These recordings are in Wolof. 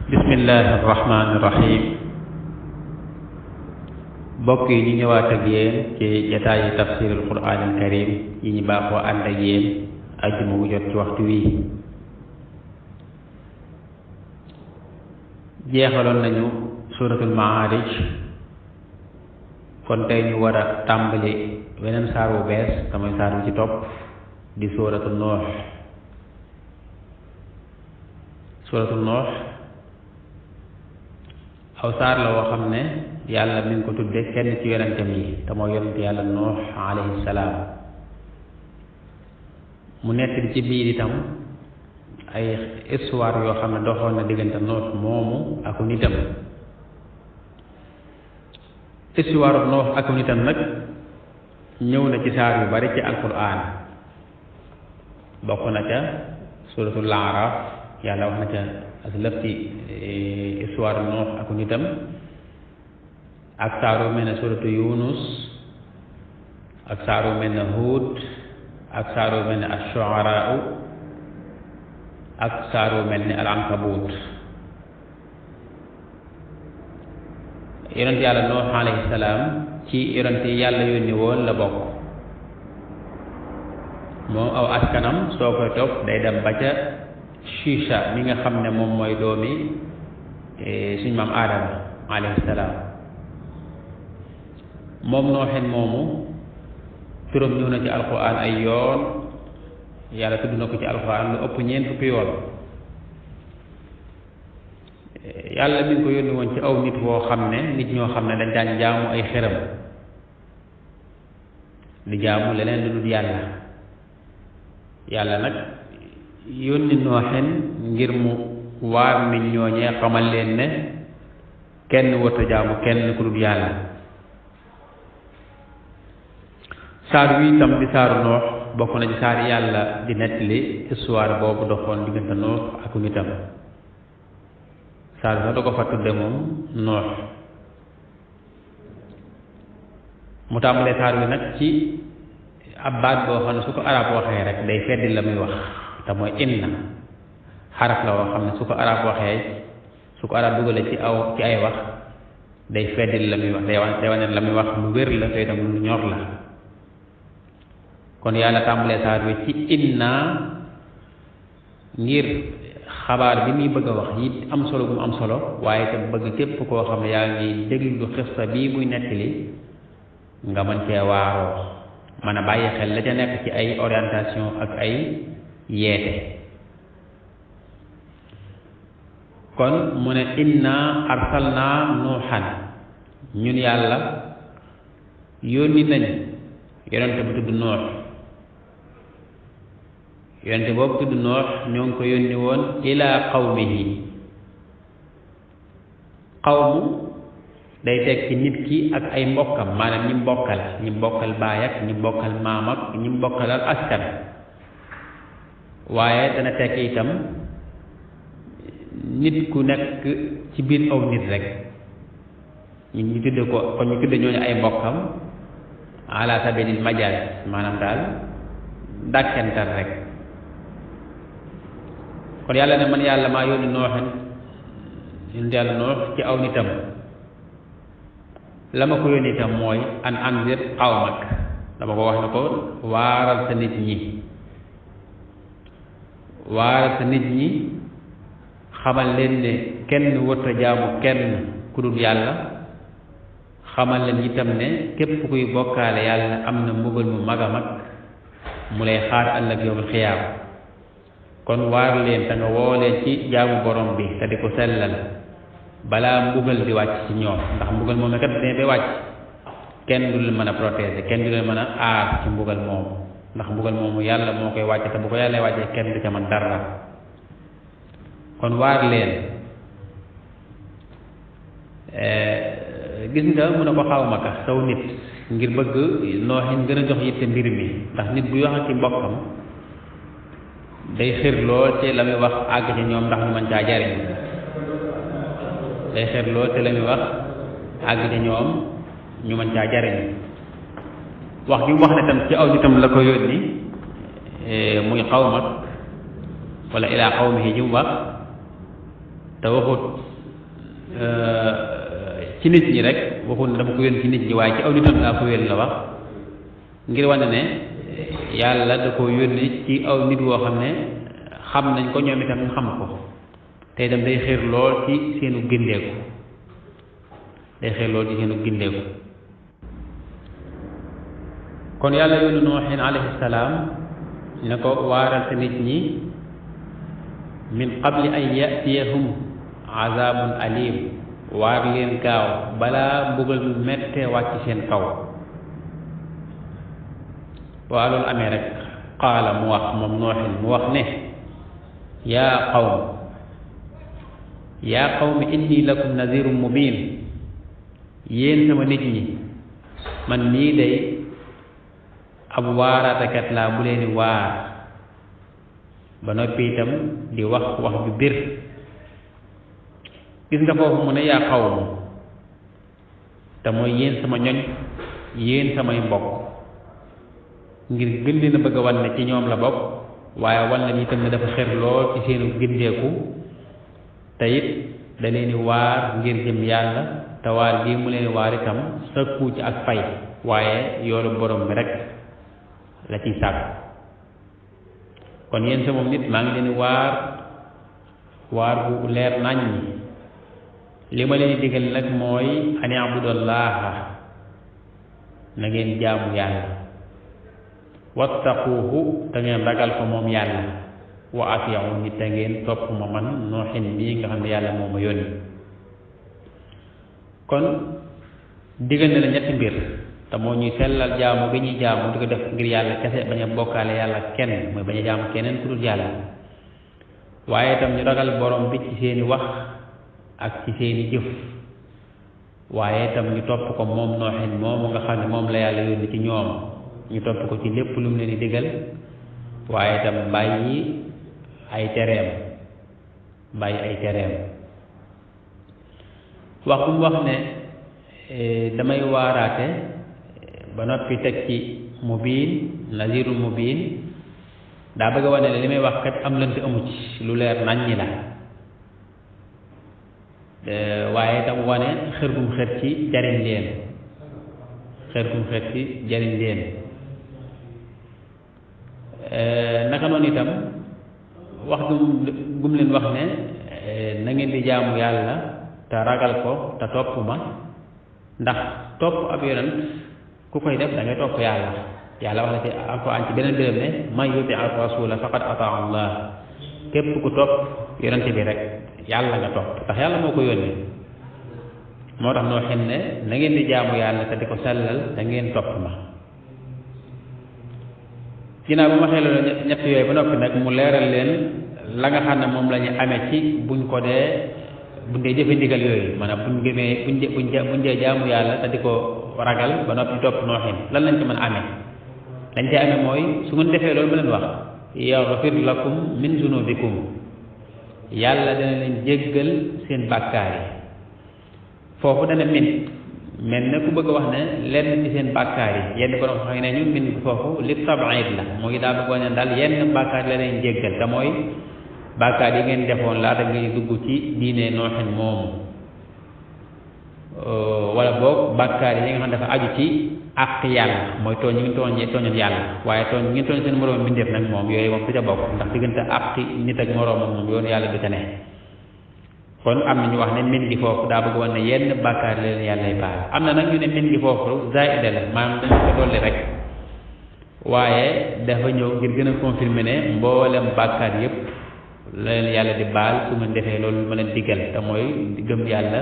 bismillahi irrahmani irrahim bokk yi ñu ñëwaat ak yéen ci jataayi tafsirul quraanil karim yi ñu baaxoo ànd ak yéen ajjuma wu jot ci waxtu wi jeexaloon nañu suratul maarij kon tey ñu war a tàmbali weneen saar wu bees te mooy saar wu ci topp di suratul nuux suratul nuux aw saar la woo xam ne yàlla mi ngi ko tudde kenn ci yonentam yi te mooy yonent yàlla nuux alayhi salaam mu nekk ci biir itam ay histoire yoo xam ne doxoon na diggante nuux moomu ak nitam histoire nuux ak nitam nag ñëw na ci saar yu bari ci alquran bokk na ca suratul Araf yàlla wax na ca ak lépp ci histoire nuux ak nitam ak saaru mel ne suratu Yunus ak saaru mel ne Hud ak saaru mel ne ash-Shu'ara ak saaru mel ne al-Ankabut yonent yàlla nuux alayhi salaam ci yonent yi yàlla yónni woon la bokk moom aw askanam soo koy topp day dem ba ca Shisha mi nga xam ne moom mooy doomi suñ maam Aadama alayhi salaam moom nooxen moomu turam ñëw na ci alquran ay yoon yàlla tudd na ko ci alquran lu ëpp ñeent fukki yoon yàlla mi ngi ko yónni woon ci aw nit woo xam ne nit ñoo xam ne dañ daan jaamu ay xeram di jaamu leneen lu dul yàlla yàlla nag yónni nooxen ngir mu waar nit ñooñee xamal leen ne kenn wërta jaamu kenn ku dul yàlla saar wi itam di saaru noox bokk na ci saar yàlla di nettali histoire boobu doxoon diggante noox ak nitam saar sax da ko fa tudde moom noox mu tàmbalee saar wi nag ci ab baat boo xam ne su ko arab waxee rek day feddi la muy wax te mooy inna xaraf la woo xam ne su ko arab waxee su ko arab dugale ci ay wax day feddi la muy wax day wane la muy wax lu wér la te itam lu ñor la kon yàlla tàmbalee saar wi ci inna ngir xabaar bi muy bëgg a wax yi am solo bu mu am solo waaye te bëgg képp koo xam ne yaa ngi déglu xista bii muy nettali nga mën cee waaroo mën a bàyyi xel la ca nekk ci ay orientation ak ay yeete kon mu ne inna arsalna nuuxan ñun yàlla yónni nañ yonente bu tudd nuux yonente boobu tudd nuux ñoo ngi ko yónni woon ilaa qawmihi qawmu day teg ci nit ki ak ay mbokkam maanaam ñi mbokkal baay ak ñi mbokkal maam ak ñi mbokkalal askan waaye dana tekk itam nit ku nekk ci biir aw nit rek ñu tudde ko kon ñu tudde ñooñu ay mbokkam ala sabilil majaaz maanaam daal dàkkental rek kon yàlla ne man yàlla maa yónni nooxen yónni yàlla noox ci aw nitam la ma ko yónni itam mooy an anzir qawmak dama ko wax ne ko waaral sa nit ñi waaral sa nit ñi xamal leen ne kenn wërta jaamu kenn ku dul yàlla xamal leen itam ne képp kuy bokkaale yàlla am na mbugal mu mag a mag mu lay xaar ëllëg yawmal xiyaam kon waar leen te nga woo leen ci jaamu borom bi te di ko sellal balaa mbugal di wàcc ci ñoom ndax mbugal moom kat dina ba wàcc kenn du leen mën a protéger kenn du leen mën a aar ci mbugal moomu ndax mbugal moomu yàlla moo koy wàcce te bu ko yàlla wàccee kenn du ca mën dara kon waar leen gis nga mun a ko xaw ma ka saw nit ngir bëgg nooxin gën a jox yitte mbir mi ndax nit bu wax ci mbokkam day xir lool te la muy wax àgg ci ñoom ndax ñu mën caa jariñ day xir lool te la muy wax àgg ci ñoom ñu mën caa jariñ wax bi mu wax ne tam ci aw nitam la ko yónni muy xawma wala ilaa xawmihi ji mu wax te waxut ci nit ñi rek waxut ne dama ko yónni ci nit ñi waaye ci aw nitam laa ko yónni la wax ngir wane ne yàlla da ko yónni ci aw nit woo xam ne xam nañ ko ñoom itam ñu xam ko te itam day xéer lool ci seenu gindeeku kon yàlla yónni Nuuhin alayhi salaam ne ko waaral te nit ñi min qabli an yatiyahum azabun alim waar leen gaaw balaa mbugal mu mettee wàcc seen kaw waa loolu amee rek qaala mu wax moom Nuuhin mu wax ne yaa qawmi inni lakum nazirun mubin yéen sama nit ñi man nii day ab waaraatekat laa bu leen di waar ba noppi itam di wax wax ju bir gis nga foofu mu ne yaa qawmi te mooy yéen sama ñoñ yéen samay mbokk ngir gën leen a bëgg a wan ne ci ñoom la bokk waaye wan nañu itam ne dafa xër lool ci seenu gindeeku te it da leen di waar ngir jëm yàlla te waar bii mu leen waar itam sëkku ci ak fay waaye yoolu borom bi rek la ciy sàkk kon yéen sama nit maa ngi leen di waar bu leer nañ li ma leen di digal nag mooy an i'budullaaha na ngeen jaamu yàlla wattaquuhu te ngeen ragal ko moom yàlla wa atii'uuni te ngeen topp ma man Nuuhin mii nga xam ne yàlla moo ma yónni kon digal na la ñetti mbir te moo ñuy sellal jaamu gi ñuy jaamu di ko def ngir yàlla kese bañ a bokkaale yàlla kenn mooy bañ a jaamu keneen ku dul yàlla waaye itam ñu ragal borom bi ci seeni wax ak ci seeni jëf waaye itam ñu topp ko moom Nuuhin moomu nga xam ne moom la yàlla yónni ci ñoom ñu topp ko ci lépp lu mu leen di digal waaye itam bàyyi ay tereem wax bu mu wax ne damay waaraate ba noppi teg ci mubiin nazirul mubiin daa bëgg a wane ne li may wax kat am lënt amu ci lu leer naññi la waaye itam wane xër gum xër ci jariñ leen naka noonu itam wax gum leen wax ne na ngeen di jaamu yàlla te ragal ko te topp ma ndax topp ab yonent ku koy def da ngay topp yàlla wax na ci alquran ci beneen béréb ne man yuti ar rasula faqad ataa allah képp ku topp yonent bi rek yàlla nga topp ndax yàlla moo ko yónni moo tax noo xam ne na ngeen di jaamu yàlla te di ko sellal da ngeen topp ma ginnaaw bu ma waxee loolu ñett yooyu ba noppi nag mu leeral leen la nga xam ne moom la ñu amee ci buñ dee jëfe ndigal yooyu maanaam buñ dee jaamu yàlla te di ko ragal ba noppi topp Nuuhin lan lañ ci mën a amee dañ ci amee mooy su ngeen defee loolu ma leen wax yaghfir lakum min zunubikum yàlla dana leen jéggal seen bàkkaar yi foofu dana mel na ku bëgg a wax ne lenn ci seen bàkkaar yi yenn borom xam ne ñu min foofu li tabaid la mooy daa bëgg ne daal yenn bàkkaar la leen jéggal te mooy bàkkaar yi ngeen defoon laata ngay dugg ci diine Nuuhin moomu wala boog bàkkaar yi nga xam dafa aju ci àq yàlla mooy tooñ ñu ngi tooñal yàlla waaye tooñ ñu ngi tooñ seen moroom mbindeef nag moom yooyu moom du ca bokk ndax diggante àqi nit ak moroomam moom yoonu yàlla du ca ne kon am na ñu wax ne min gi foofu daa bëgg woon ne yenn bàkkaar leen yàllay baal am na nag ñu ne min gi foofu zaida la maanaam dañ ko dolli rek waaye dafa ñëw ngir gën a confirmer ne mboolem bàkkaar yépp la leen yàlla di baal su ma defee loolu ma leen diggal te mooy gëm yàlla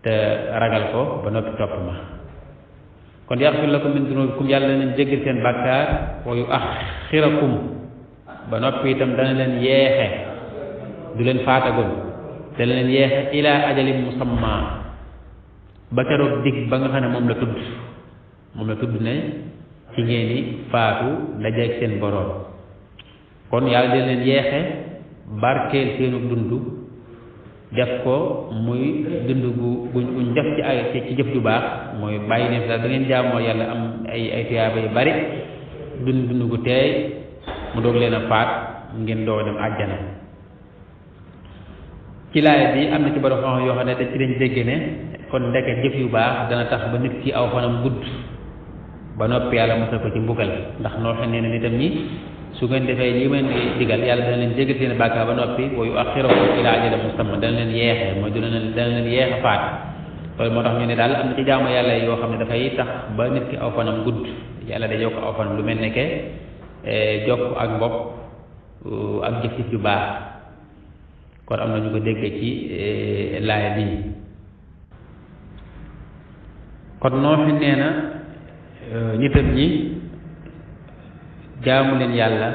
te ragal ko ba noppi topp ma kon yaxfir lakum min dunubikum yàlla leen jéggal seen bàkkaar wa yuaxirakum ba noppi itam dana leen yeexe du leen faatagul dana leen yeexe ila ajalin musamma ba keroog dig ba nga xam ne moom la tudd ne ci ngeen di faatu dajeeg seen boroom kon yàlla dina leen yeexe barkeel seenu dund def ko muy dund guñ def ci jëf ju baax mooy bàyyi leen sax da ngeen jaamoo yàlla am ay tuyaaba yu bari dund gu teey mu doog leen a faat ngeen doo dem àjjana ci laay bi am na ci borom xam yoo xam ne da ci lañ dégg ne kon ndeke jëf yu baax dana tax ba nit ki aw fanam gudd ba noppi yàlla mosal ko ci mbugal ndax noo xam ne nitam ñi su ngeen defee lii meen di digal yàlla dana leen jéggal seen bàkkaar ba noppi wa yuaxirukum ilaa ajalin musamma dana leen yeexee mooy dana leen yeex a faat loolu moo tax ñu ne daal am na ci jaamu yàlla yoo xam ne dafay tax ba nit ki aw fanam gudd yàlla day yokk aw fanam lu mel ne ke jokk ak mbokk ak jëf yu baax kon am na ñu ko déggee ci laaya bi kon noo fi nee na nitam ñi jaamu leen yàlla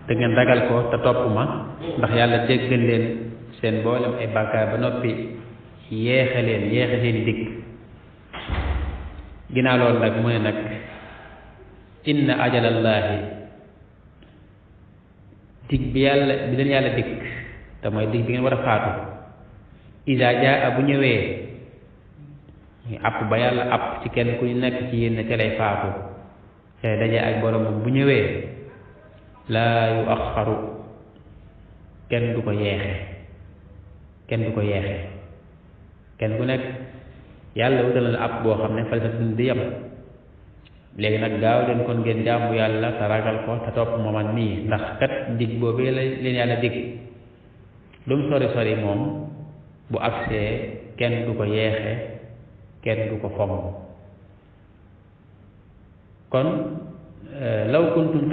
te ngeen ragal ko te topp ma ndax yàlla jéggal leen seen mboolem ay bàkkaar ba noppi yeexe seen dikk ginnaaw loolu nag mu ne nag inna ajalallaahi dig bi leen yàlla dikk te mooy dig bi ngeen war a faatu iza jaa bu ñëwee muy àpp ba yàlla àpp ci kenn ku nekk ci yéen ca lay faatu te daje ak boromam bu ñëwee laa yu axaru kenn du ko yeexe kenn ku nekk yàlla wutal na àpp boo xam ne fal sa dund di yem léegi nag gaaw leen kon ngeen jaamu yàlla te ragal ko te topp mooman nii ndax kat dig boobee la leen yàlla dig lu mu sori moom bu agsee kenn du ko yeexe kenn du ko fomm kon law kuntum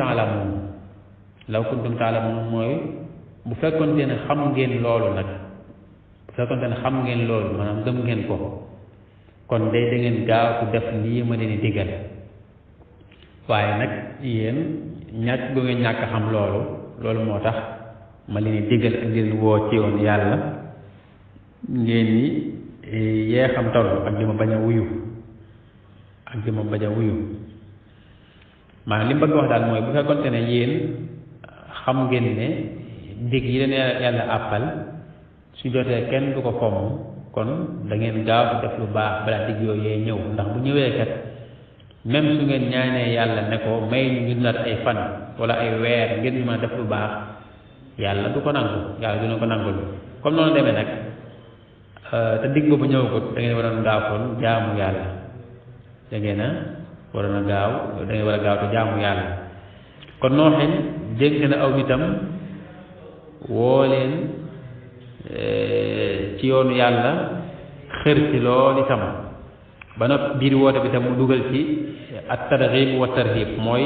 taalamuun mooy bu fekkonte ne xam ngeen loolu nag maanaam gëm ngeen ko kon day da ngeen gaaw ku def lii ma leen di digal waaye nag yéen ñàkk gu ngeen ñàkk xam loolu moo tax ma leen di digal ak leen woo ci yoon yàlla ngeen ni yee xam toll ak di ma bañ a wuyu maanaam li mu bëgg wax daal mooy bu fekkonte ne yéen xam ngeen ne dig yi leen yàlla àppal su jotee kenn du ko fomm kon da ngeen gaaw di def lu baax balaa dig yooyu ñëw ndax bu ñëwee kat même su ngeen ñaanee yàlla ne ko may ñu nat ay fan wala ay weer ngeen ñu mën a def lu baax yàlla du ko nangu yàlla dina ko nangul comme noonu demee nag te dig boobu ñëwagut da ngeen waroon gaaw kon jaamu yàlla da ngeen war a gaaw te jaamu yàlla kon noo xen dénk na aw nitam woo leen ci yoonu yàlla xër ci lool itam ba noppi biir woote bi tam mu dugal ci at targhib wa tarhib mooy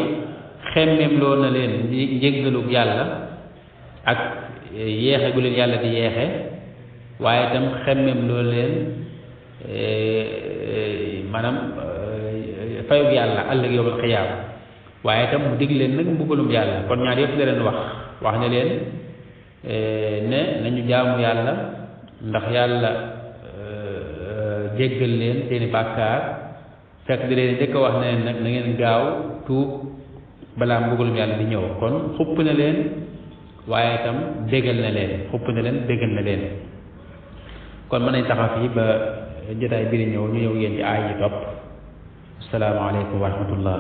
xemmeem loo na leen njéggalug yàlla ak yeexe gu leen yàlla di yeexe waaye itam xemmeem loo leen maanaam fayug yàlla ëllëg yawmal qiyaama waaye itam mu dig leen nag mbugalum yàlla kon ñaar yëpp la leen wax ne leen ne nañu jaamu yàlla ndax yàlla jéggal leen seeni bàkkaar fekk di leen njëkk a wax ne leen nag na ngeen gaaw tuub balaa mbugalum yàlla di ñëw kon xupp na leen waaye itam bégal na leen kon mën nañ taxaw fii ba jotaay bi di ñëw ñu ñëw yéen ci aay yi topp asalaamaaleykum wa rahmatullah